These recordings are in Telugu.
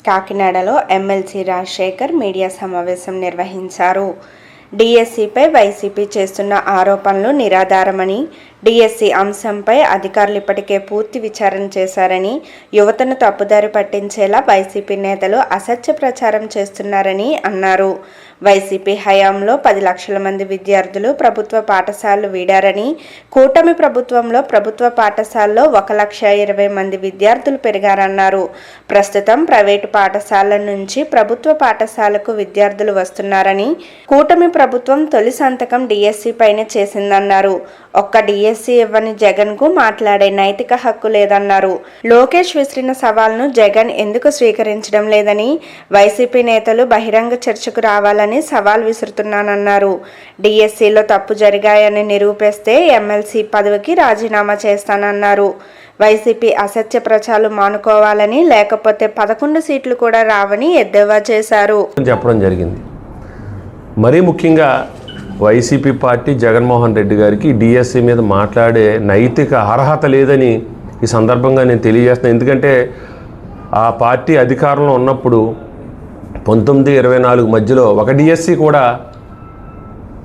కాకినాడలో ఎమ్మెల్సీ రాజశేఖర్ మీడియా సమావేశం నిర్వహించారు. డిఎస్సిపై వైసీపీ చేస్తున్న ఆరోపణలు నిరాధారమని, డిఎస్సి అంశంపై అధికారులు ఇప్పటికే పూర్తి విచారణ చేశారని, యువతను తప్పుదారి పట్టించేలా వైసీపీ నేతలు అసత్య ప్రచారం చేస్తున్నారని అన్నారు. వైసీపీ హయాంలో 10 లక్షల మంది విద్యార్థులు ప్రభుత్వ పాఠశాలలు వీడారని, కూటమి ప్రభుత్వంలో ప్రభుత్వ పాఠశాలలో 1,20,000 మంది విద్యార్థులు పెరిగారన్నారు. ప్రస్తుతం ప్రైవేటు పాఠశాలల నుంచి ప్రభుత్వ పాఠశాలకు విద్యార్థులు వస్తున్నారని, కూటమి ప్రభుత్వం తొలి సంతకం డిఎస్సి పైన చేసిందన్నారు. ఒక్క డిఎస్సి ఇవ్వని జగన్ కు మాట్లాడే నైతిక హక్కు లేదన్నారు. లోకేష్ విసిరిన సవాల్ను జగన్ ఎందుకు స్వీకరించడం లేదని, వైసీపీ నేతలు బహిరంగ చర్చకు రావాలని సవాల్ విసురుతున్నానన్నారు. డిఎస్సిలో తప్పు జరిగాయని నిరూపిస్తే ఎమ్మెల్సీ పదవికి రాజీనామా చేస్తానన్నారు. వైసీపీ అసత్య ప్రచారాలు మానుకోవాలని, లేకపోతే 11 సీట్లు కూడా రావని ఎద్దేవా చేశారు. చెప్పడం జరిగింది. మరీ ముఖ్యంగా వైసీపీ పార్టీ జగన్మోహన్ రెడ్డి గారికి డిఎస్సి మీద మాట్లాడే నైతిక అర్హత లేదని ఈ సందర్భంగా నేను తెలియజేస్తున్నాను. ఎందుకంటే ఆ పార్టీ అధికారంలో ఉన్నప్పుడు 1924 మధ్యలో ఒక డిఎస్సి కూడా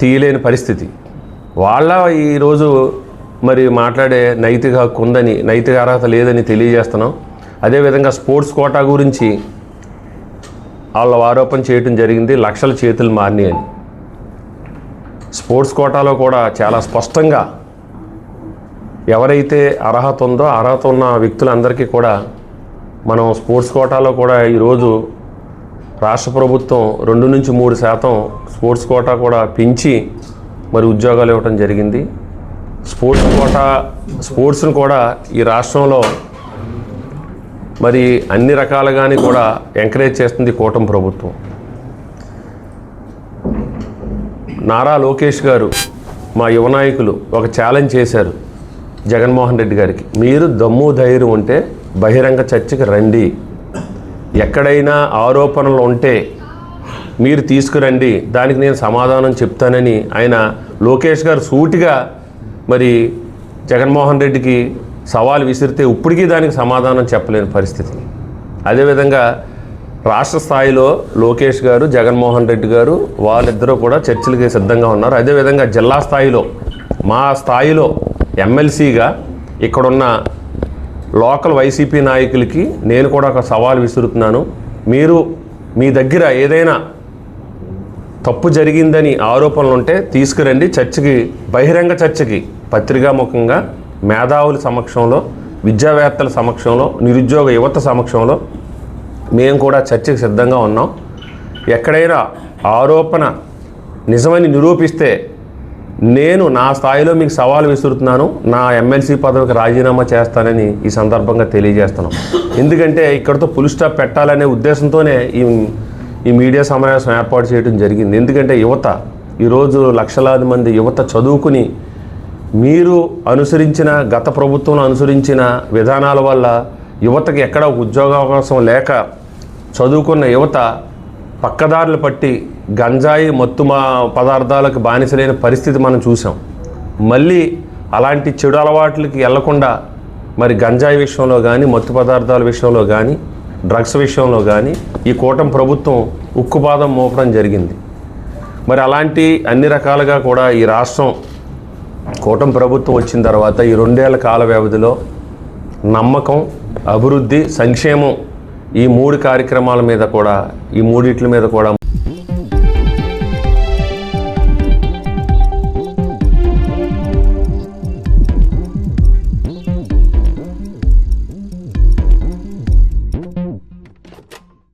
తీయలేని పరిస్థితి. వాళ్ళ ఈరోజు మరి మాట్లాడే నైతిక హక్కు ఉందని, నైతిక అర్హత లేదని తెలియజేస్తున్నాం. అదేవిధంగా స్పోర్ట్స్ కోటా గురించి వాళ్ళ ఆరోపణ చేయడం జరిగింది, లక్షల చేతులు మారినాయి అని. స్పోర్ట్స్ కోటాలో కూడా చాలా స్పష్టంగా ఎవరైతే అర్హత ఉందో అర్హత ఉన్న వ్యక్తులందరికీ కూడా మనం స్పోర్ట్స్ కోటాలో కూడా ఈరోజు రాష్ట్ర ప్రభుత్వం 2 నుంచి 3% స్పోర్ట్స్ కోటా కూడా పెంచి మరి ఉద్యోగాలు ఇవ్వడం జరిగింది. స్పోర్ట్స్ను కూడా ఈ రాష్ట్రంలో మరి అన్ని రకాలుగాని కూడా ఎంకరేజ్ చేస్తుంది కూటమి ప్రభుత్వం. నారా లోకేష్ గారు, మా యువ నాయకులు ఒక ఛాలెంజ్ చేశారు జగన్మోహన్ రెడ్డి గారికి. మీరు దమ్ము ధైర్యం ఉంటే బహిరంగ చర్చకి రండి, ఎక్కడైనా ఆరోపణలు ఉంటే మీరు తీసుకురండి, దానికి నేను సమాధానం చెప్తానని ఆయన లోకేష్ గారు సూటిగా మరి జగన్మోహన్ రెడ్డికి సవాల్ విసిరితే ఇప్పటికీ దానికి సమాధానం చెప్పలేని పరిస్థితి. అదేవిధంగా రాష్ట్ర స్థాయిలో లోకేష్ గారు, జగన్మోహన్ రెడ్డి గారు వాళ్ళిద్దరూ కూడా చర్చలకి సిద్ధంగా ఉన్నారు. అదేవిధంగా జిల్లా స్థాయిలో, మా స్థాయిలో ఎమ్మెల్సీగా ఇక్కడున్న లోకల్ వైసీపీ నాయకులకి నేను కూడా ఒక సవాల్ విసురుతున్నాను. మీరు మీ దగ్గర ఏదైనా తప్పు జరిగిందని ఆరోపణలు ఉంటే తీసుకురండి, చర్చకి, బహిరంగ చర్చకి, పత్రికాముఖంగా మేధావుల సమక్షంలో, విద్యావేత్తల సమక్షంలో, నిరుద్యోగ యువత సమక్షంలో మేము కూడా చర్చకు సిద్ధంగా ఉన్నాం. ఎక్కడైనా ఆరోపణ నిజమని నిరూపిస్తే నేను నా స్థాయిలో మీకు సవాల్ విసురుతున్నాను, నా ఎమ్మెల్సీ పదవికి రాజీనామా చేస్తానని ఈ సందర్భంగా తెలియజేస్తున్నాం. ఎందుకంటే ఇక్కడితో ఫుల్ స్టాప్ పెట్టాలనే ఉద్దేశంతోనే ఈ మీడియా సమావేశం ఏర్పాటు చేయడం జరిగింది. ఎందుకంటే యువత ఈరోజు లక్షలాది మంది యువత చదువుకుని మీరు అనుసరించిన, గత ప్రభుత్వంలో అనుసరించిన విధానాల వల్ల యువతకి ఎక్కడ ఉద్యోగావకాశం లేక చదువుకున్న యువత పక్కదారులు పట్టి గంజాయి మత్తు పదార్థాలకు బానిసలేని పరిస్థితి మనం చూసాం. మళ్ళీ అలాంటి చెడు అలవాట్లకి వెళ్లకుండా మరి గంజాయి విషయంలో కానీ, మత్తు పదార్థాల విషయంలో కానీ, డ్రగ్స్ విషయంలో కానీ ఈ కూటమి ప్రభుత్వం ఉక్కుపాదం మోపడం జరిగింది. మరి అలాంటి అన్ని రకాలుగా కూడా ఈ రాష్ట్రం కూటమి ప్రభుత్వం వచ్చిన తర్వాత ఈ 2 ఏళ్ల కాల వ్యవధిలో నమ్మకం, అభివృద్ధి, సంక్షేమం, ఈ 3 కార్యక్రమాల మీద కూడా, ఈ 3 మీద కూడా